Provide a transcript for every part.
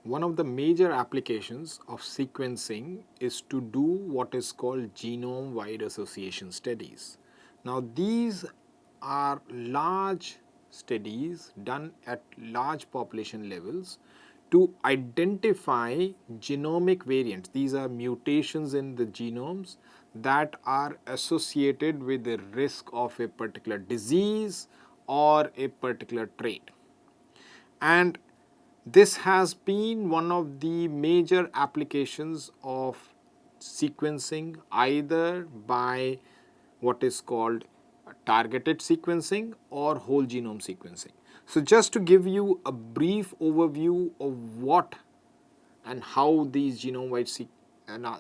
one of the major applications of sequencing is to do what is called Genome Wide Association Studies. Now these are large studies done at large population levels to identify genomic variants. These are mutations in the genomes that are associated with the risk of a particular disease or a particular trait. And this has been one of the major applications of sequencing, either by what is called targeted sequencing or whole genome sequencing. So just to give you a brief overview of what and how these genome-wide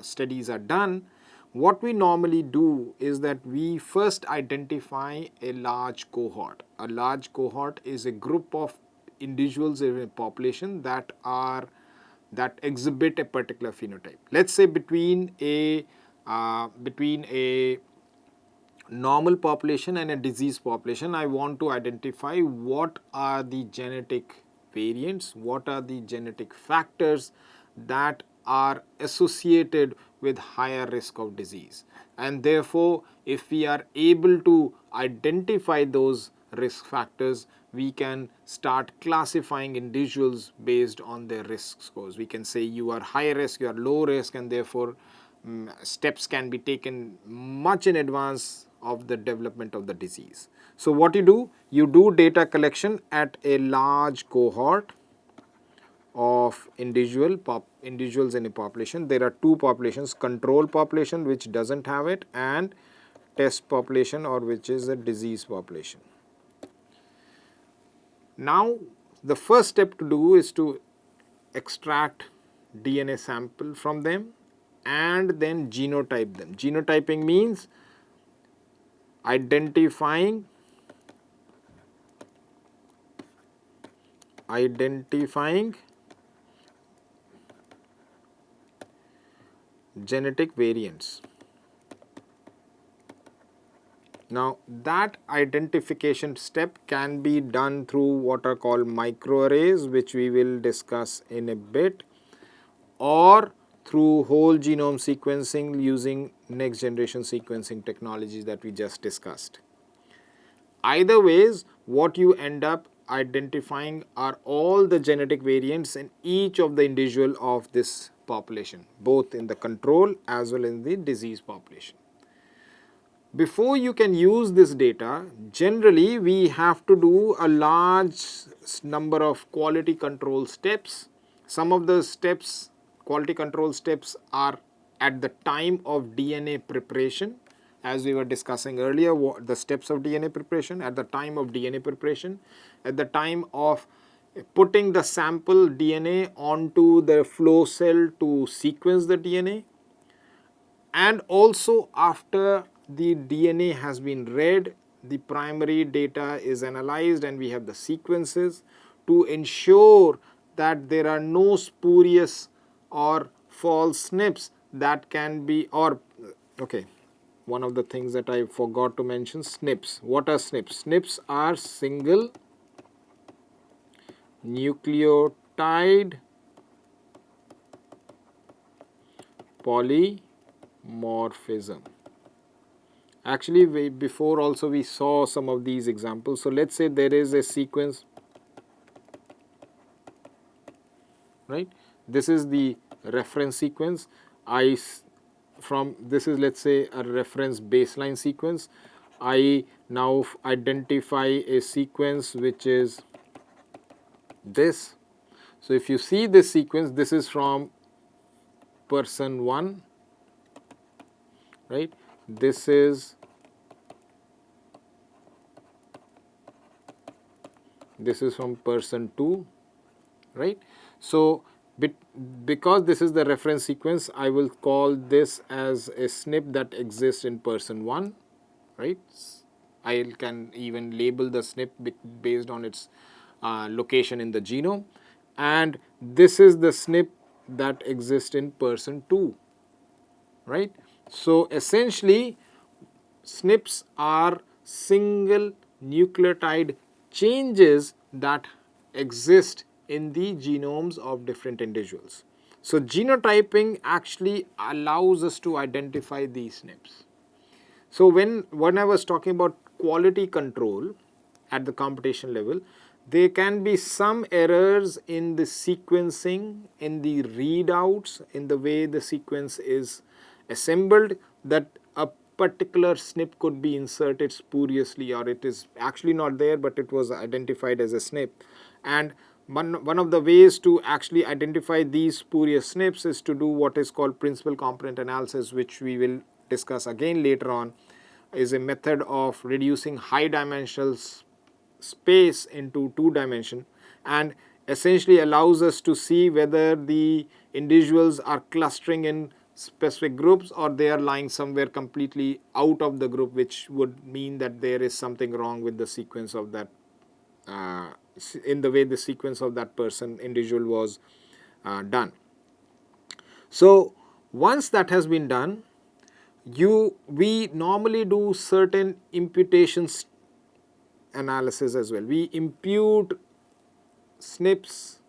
studies are done, what we normally do is that we first identify a large cohort. A large cohort is a group of individuals in a population that exhibit a particular phenotype. Let's say between a normal population and a disease population, I want to identify what are the genetic variants, what are the genetic factors that are associated with higher risk of disease. And therefore, if we are able to identify those risk factors, we can start classifying individuals based on their risk scores. We can say you are high risk, you are low risk, and therefore steps can be taken much in advance of the development of the disease. So what you do data collection at a large cohort of individuals in a population. There are two populations: control population, which doesn't have it, and test population, or which is a disease population. Now the first step to do is to extract DNA sample from them and then genotype them. Genotyping means identifying genetic variants. Now that identification step can be done through what are called microarrays, which we will discuss in a bit, or through whole genome sequencing using next generation sequencing technologies that we just discussed. Either ways, what you end up identifying are all the genetic variants in each of the individual of this population, both in the control as well as in the disease population. Before you can use this data, generally we have to do a large number of quality control steps. Some of the steps, quality control steps, are at the time of DNA preparation, as we were discussing earlier, the steps of DNA preparation, at the time of DNA preparation, at the time of putting the sample DNA onto the flow cell to sequence the DNA, and also after the DNA has been read, the primary data is analyzed and we have the sequences to ensure that there are no spurious or false SNPs that can be, or okay, one of the things that I forgot to mention, SNPs. What are SNPs? SNPs are single nucleotide polymorphism. Actually, before also we saw some of these examples. So let's say there is a sequence, right? This is the reference sequence. This is, let's say, a reference baseline sequence. I now identify a sequence which is this. So if you see this sequence, this is from person 1, right? This is from person 2, right? So because this is the reference sequence, I will call this as a SNP that exists in person 1, right? I can even label the SNP based on its location in the genome, and this is the SNP that exists in person 2, right? So essentially, SNPs are single nucleotide changes that exist in the genomes of different individuals. So genotyping actually allows us to identify these SNPs. So when I was talking about quality control at the computation level, there can be some errors in the sequencing, in the readouts, in the way the sequence is assembled, that a particular SNP could be inserted spuriously, or it is actually not there but it was identified as a SNP. And one of the ways to actually identify these spurious SNPs is to do what is called principal component analysis, which we will discuss again later on, is a method of reducing high dimensional space into 2 dimension, and essentially allows us to see whether the individuals are clustering in specific groups or they are lying somewhere completely out of the group, which would mean that there is something wrong with the sequence of that, in the way the sequence of that person individual was done. So once that has been done, we normally do certain imputations analysis as well. We impute SNPs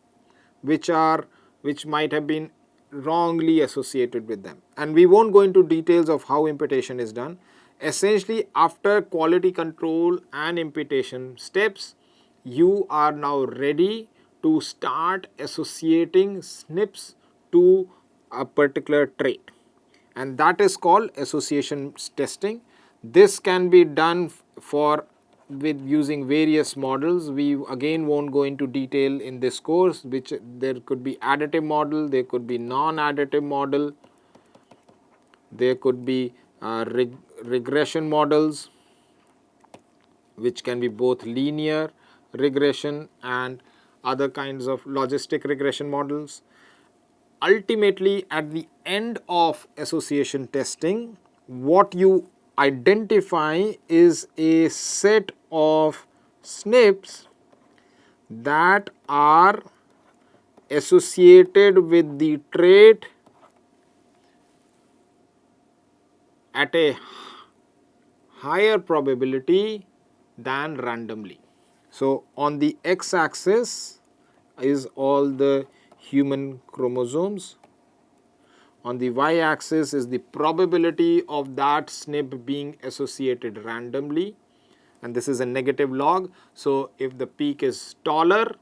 which might have been wrongly associated with them, and we won't go into details of how imputation is done. Essentially, after quality control and imputation steps, you are now ready to start associating SNPs to a particular trait, and that is called association testing. This can be done for with using various models. We again won't go into detail in this course, which there could be additive model, there could be non-additive model, there could be regression models, which can be both linear regression and other kinds of logistic regression models. Ultimately, at the end of association testing, what you identify is a set of SNPs that are associated with the trait at a higher probability than randomly. So on the x-axis is all the human chromosomes. On the y-axis is the probability of that SNP being associated randomly, and this is a negative log. So if the peak is taller,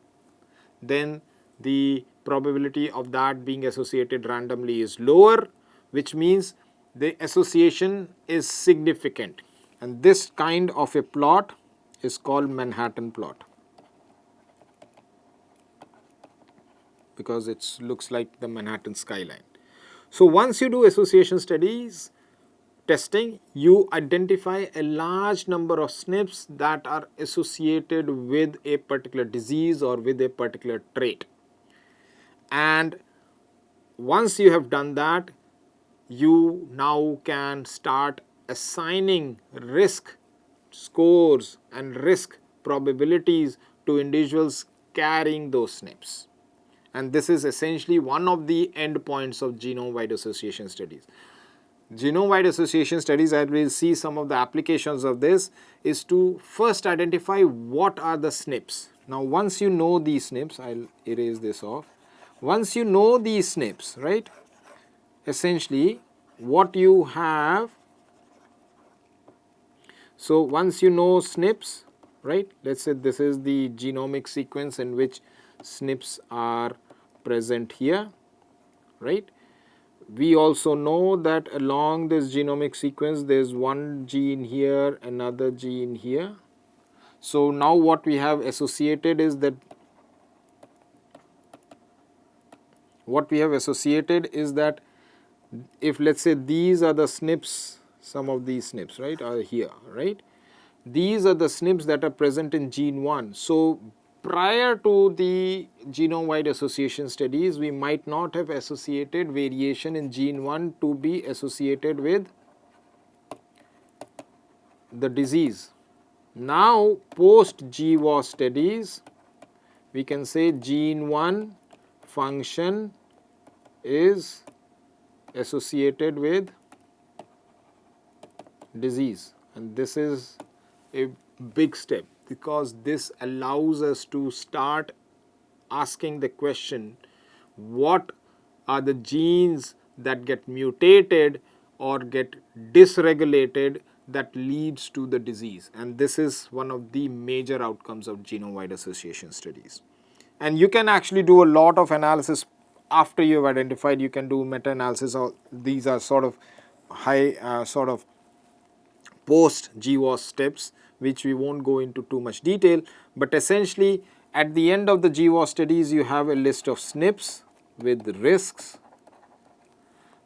then the probability of that being associated randomly is lower, which means the association is significant. And this kind of a plot is called Manhattan plot, because it looks like the Manhattan skyline. So once you do association studies testing, you identify a large number of SNPs that are associated with a particular disease or with a particular trait. And once you have done that, you now can start assigning risk scores and risk probabilities to individuals carrying those SNPs. And this is essentially one of the endpoints of genome wide association studies. Genome wide association studies, I will see some of the applications of this, is to first identify what are the SNPs. Now once you know these SNPs, I'll erase this off. Once you know these SNPs, right, essentially what you have, so once you know SNPs, right, let's say this is the genomic sequence in which SNPs are present here, right. We also know that along this genomic sequence there is one gene here, another gene here. So now what we have associated is that if let's say these are the SNPs, some of these SNPs, right, are here, right. These are the SNPs that are present in gene 1. So prior to the genome wide association studies, we might not have associated variation in gene 1 to be associated with the disease. Now post GWAS studies, we can say gene 1 function is associated with disease, and this is a big step because this allows us to start asking the question, what are the genes that get mutated or get dysregulated that leads to the disease? And this is one of the major outcomes of genome wide association studies. And you can actually do a lot of analysis after you have identified. You can do meta-analysis, or these are sort of high sort of post GWAS steps, which we won't go into too much detail. But essentially, at the end of the GWAS studies, you have a list of SNPs with risks.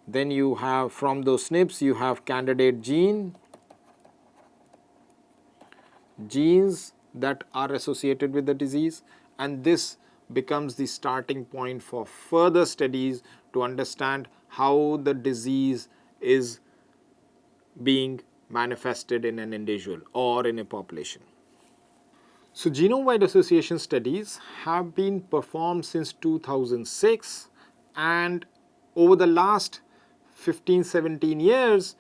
Then you have, from those SNPs, you have candidate genes that are associated with the disease, and this becomes the starting point for further studies to understand how the disease is being manifested in an individual or in a population. So genome wide association studies have been performed since 2006, and over the last 15-17 years,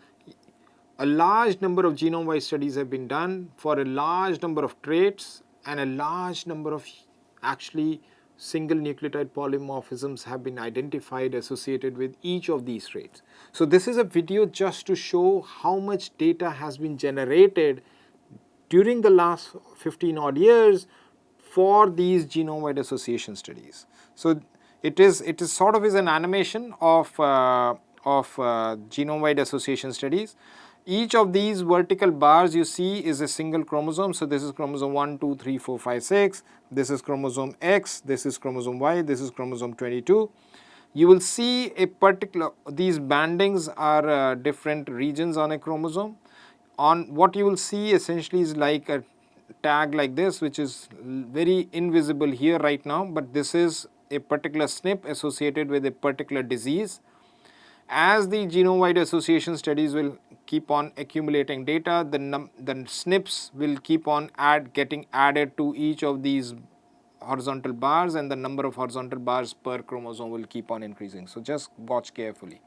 a large number of genome wide studies have been done for a large number of traits, and a large number of actually single nucleotide polymorphisms have been identified associated with each of these traits. So this is a video just to show how much data has been generated during the last 15 odd years for these genome wide association studies. So it is sort of is an animation of genome wide association studies. Each of these vertical bars you see is a single chromosome. So this is chromosome 1, 2, 3, 4, 5, 6. This is chromosome X. This is chromosome Y. This is chromosome 22. You will see a particular, these bandings are different regions on a chromosome. On what you will see essentially is like a tag like this, which is very invisible here right now, but this is a particular SNP associated with a particular disease. As the genome wide association studies will keep on accumulating data, the SNPs will keep on getting added to each of these horizontal bars, and the number of horizontal bars per chromosome will keep on increasing. So just watch carefully.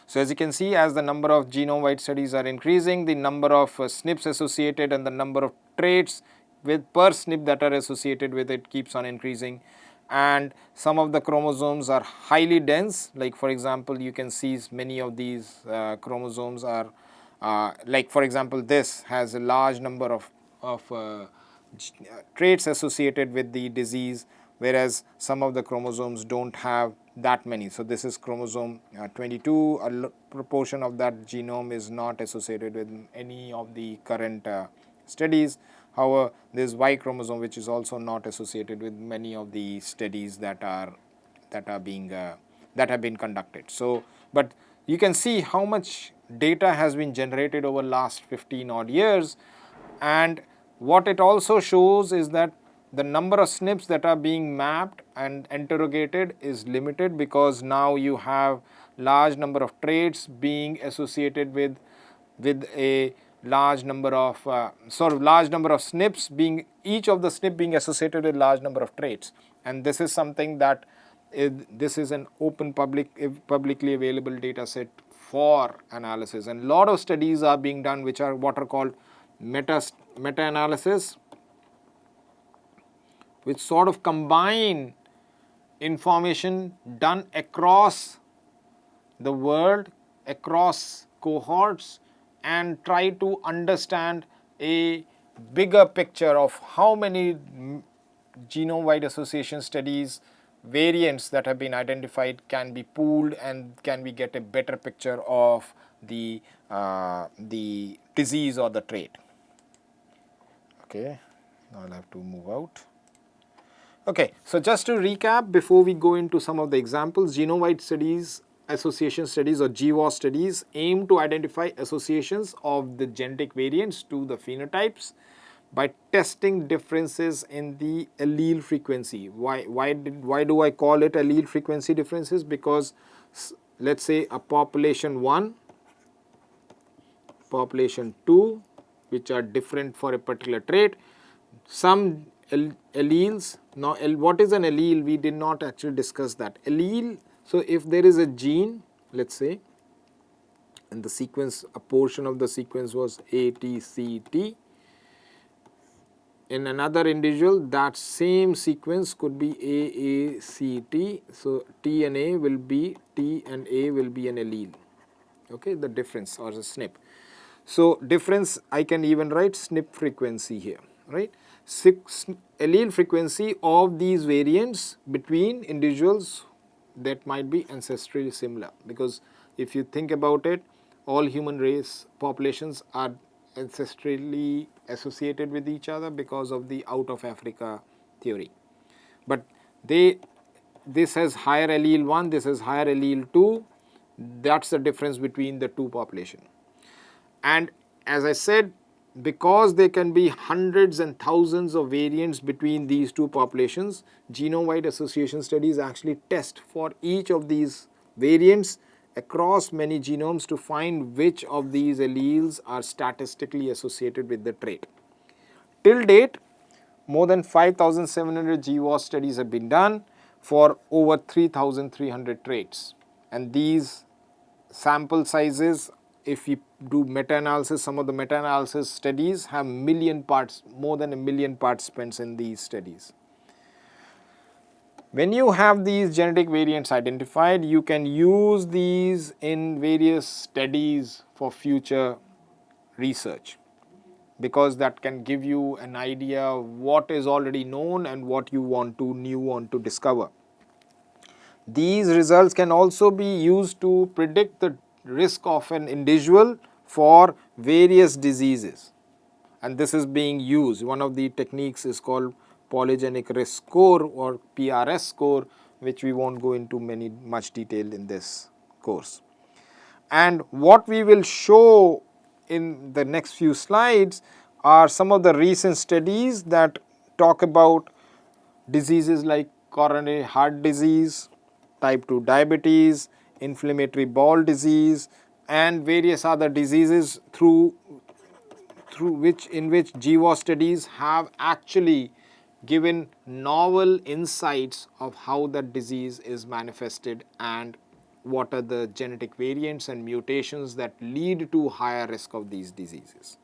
So as you can see, as the number of genome wide studies are increasing, the number of SNPs associated and the number of traits with per SNP that are associated with it keeps on increasing. And some of the chromosomes are highly dense, like for example you can see many of these chromosomes are like for example this has a large number of traits associated with the disease, whereas some of the chromosomes don't have that many. So this is chromosome 22, a proportion of that genome is not associated with any of the current studies. However, there is Y chromosome which is also not associated with many of the studies that have been conducted. So, but you can see how much data has been generated over last 15 odd years, and what it also shows is that the number of SNPs that are being mapped and interrogated is limited, because now you have large number of traits being associated with a large number of large number of SNPs being, each of the SNP being associated with large number of traits. And this is something that this is an open publicly available data set for analysis, and a lot of studies are being done which are what are called meta-analysis, which sort of combine information done across the world, across cohorts, and try to understand a bigger picture of how many genome wide association studies variants that have been identified can be pooled, and can we get a better picture of the disease or the trait. Okay, now I'll have to move out. Okay, so just to recap before we go into some of the examples, genome wide studies, association studies or GWAS studies aim to identify associations of the genetic variants to the phenotypes by testing differences in the allele frequency. Why do I call it allele frequency differences? Because let's say a population 1, population 2, which are different for a particular trait, some alleles. Now what is an allele? We did not actually discuss that. Allele, so if there is a gene, let's say, and the sequence, a portion of the sequence was ATCT. in another individual, that same sequence could be AACT. So T and A will be T and A will be an allele. Okay, the difference or the SNP. So difference, I can even write SNP frequency here, right? Allele frequency of these variants between individuals that might be ancestrally similar, because if you think about it, all human race populations are ancestrally associated with each other because of the out of Africa theory. But this has higher allele 1, this has higher allele 2, that's the difference between the two populations. And as I said, because there can be hundreds and thousands of variants between these two populations, Genome Wide Association Studies actually test for each of these variants across many genomes to find which of these alleles are statistically associated with the trait. Till date, more than 5,700 GWAS studies have been done for over 3,300 traits. And these sample sizes, if we do meta-analysis, some of the meta-analysis studies have more than 1,000,000 participants in these studies. When you have these genetic variants identified, you can use these in various studies for future research, because that can give you an idea of what is already known and what you want to discover. These results can also be used to predict the risk of an individual for various diseases, and this is being used. One of the techniques is called polygenic risk score or PRS score, which we won't go into much detail in this course. And what we will show in the next few slides are some of the recent studies that talk about diseases like coronary heart disease, type 2 diabetes, inflammatory bowel disease, and various other diseases in which GWAS studies have actually given novel insights of how that disease is manifested and what are the genetic variants and mutations that lead to higher risk of these diseases.